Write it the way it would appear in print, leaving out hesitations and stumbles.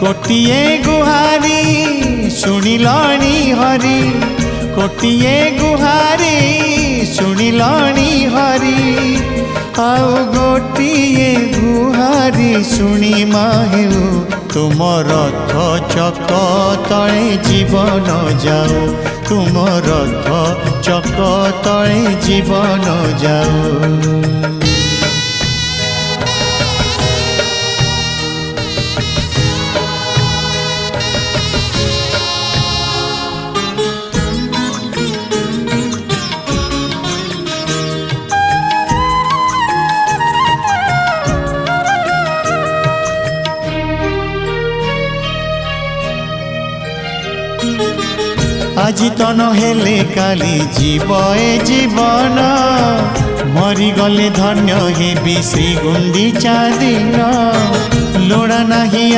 कोटिए गुहारी शुणिलाणी हरि कोटिए गुहारी शुणिलाणी हरि आउ गोटिए गुहारी शुणी माहेउ तुम रथ चक तले जीवन जाऊ तुम रथ चक तले जीवन जाऊ। আজি তো নহলে কালি जीव ए जीवन मरी गले धन्य हेबी श्री गुंडीचा दिन लोड़ा नहीं।